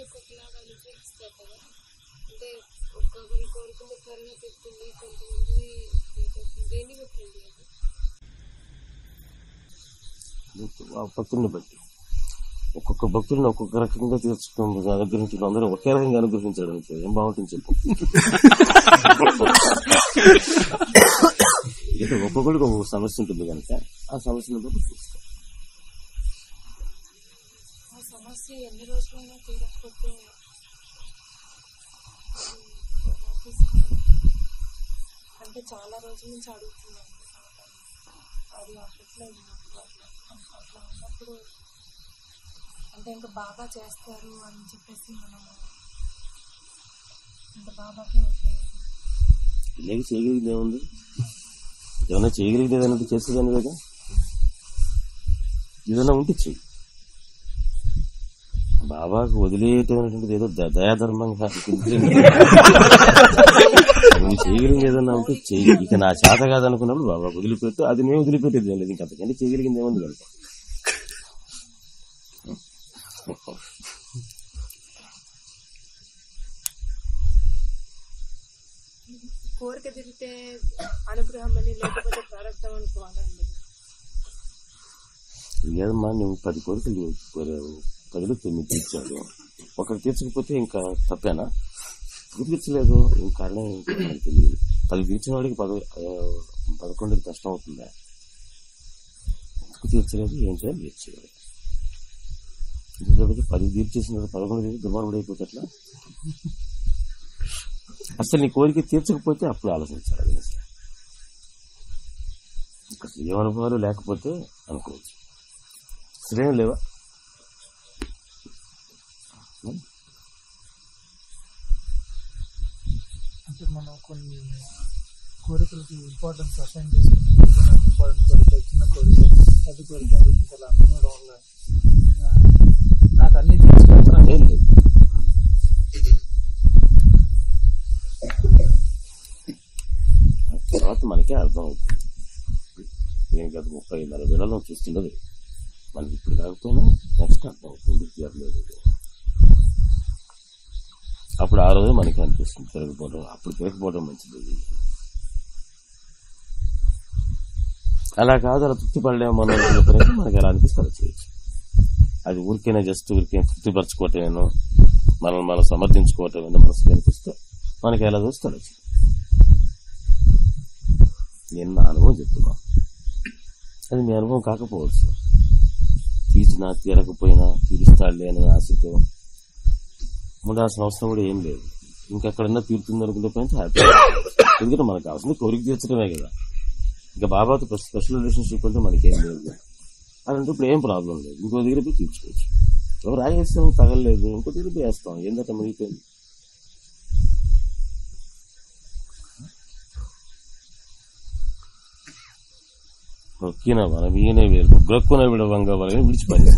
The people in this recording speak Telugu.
ఒక్కొక్కలాగా అనుగ్రహిస్తారు కదా. అంటే ఒక్కొక్కరి కోరుకుంటే త్వరగా తెస్తుంది, కొంతమంది దేన్ని బట్టి భక్తుల్ని బట్టి ఒక్కొక్క భక్తుడిని ఒక్కొక్క రకంగా అనుగ్రహించడం అందరూ ఒకే రకంగా అనుగ్రహించడం ఏం బాగుంటుంది చెప్పు. ఎందుకంటే ఒక్కొక్కడికి ఒక్కొక్క సమస్య ఉంటుంది కనుక ఆ సమస్యను బట్టి చూస్తాం. సమస్య ఎన్ని రోజులైనా తీరకపోతే అంటే చాలా రోజుల నుంచి అడుగుతున్నాను అది అప్పట్లో అట్లా ఉన్నప్పుడు అంటే ఇంకా బాగా చేస్తారు అని చెప్పేసి మనము ఇంకా బాబాకే లేక చేయగలిగింది ఏముంది, ఏమన్నా చేయగలిగింది ఏదైనా చేసేదాన్ని కదా, ఏదైనా ఉంటే చెయ్యి. బాబాకు వదిలేయటమైనటువంటిది ఏదో దయాధర్మంగా నువ్వు చేయగలిగింది ఏదన్నా ఉంటే చెయ్యి. ఇక నా చేత కాదనుకున్నప్పుడు బాబా వదిలిపెట్టు, అది మేము వదిలిపెట్టేది ఏం లేదు. ఇంకంతకంటే చేయగలిగింది ఏముంది కనుక కోరిక తిరిగితే అనుగ్రహం అని లేకపోతే ప్రారంభం అనుకోవాలండి. లేదమ్మా, నువ్వు 10 కోరికలు 10లో 9 తీర్చాడు. ఒకటి తీర్చకపోతే ఇంకా తప్పేనా? తీర్చలేదు ఇంక కారణం మనకు తెలియదు. 10 తీర్చిన వాడికి 11 కష్టం అవుతుందా? తీర్చలేదు, ఏం చేయాలి? తీర్చేయాలి. 10 తీర్చేసిన 11 తీర్చి దుర్మార్గుడు అయిపోతే అట్లా. అసలు నీ కోరిక తీర్చకపోతే అప్పుడు ఆలోచించాలి. అసలు ఏ అనుభవాలు లేకపోతే అనుకోవచ్చు. శ్రేయం లేవా? అంటే మనం కొన్ని కోరికలకి ఇంపార్టెన్స్ అసైన్ చేసుకుని ఇంపార్టెంట్ కోరిక, చిన్న కోరిక, పెద్ద కోరిక అలా అనుకోవడం వల్ల నాకు అన్ని తీసుకుంటాను. ఏం లేదు, తర్వాత మనకే అర్థం అవుతుంది. నేను గత 30-40 వేలలో చూస్తున్నది మనకి ఇప్పుడు కాకపోయినా నెక్స్ట్ అర్థం అవుతుంది. తీరలేదు అప్పుడు ఆ రోజు మనకి అనిపిస్తుంది తిరగకపోవడం, అప్పుడు తిరగకపోవడం మంచిది. అలా కాదు, అలా తృప్తి పడలేము మనం చెప్పినట్టు మనకి ఎలా అనిపిస్తే అలా చేయొచ్చు. అది ఊరికైనా జస్ట్ ఊరికైనా తృప్తిపరచుకోవటమేనో మనం సమర్థించుకోవటమేనో మనసుకి అనిపిస్తే మనకి ఎలా చూస్తే అలా చేయాలి. నేను నా అనుభవం చెప్తున్నా, అది మీ అనుభవం కాకపోవచ్చు. తీర్చినా తీరకపోయినా తీరుస్తాడులే అని ఆశతో ఉండాల్సిన అవసరం కూడా ఏం లేదు. ఇంకెక్కడన్నా తీరుతుంది అనుకుంటే పోయితే హ్యాపీ. ఎందుకంటే మనకు కావాల్సింది కోరిక తీర్చడమే కదా. ఇంకా బాబాతో స్పెషల్ రిలేషన్షిప్ అంటే మనకేం లేదు. అలాంటి ఇప్పుడు ఏం ప్రాబ్లం లేదు, ఇంకో దగ్గర పోయి తీర్చుకోవచ్చు. ఎవరు రాగేస్తాం తగలలేదు, ఇంకో దగ్గర పోయి వేస్తాం, ఏంటంటే ముగిపోయింది. నొక్కిన మనం ఈయన గ్రక్కున విడవంగా విడిచిపోయింది.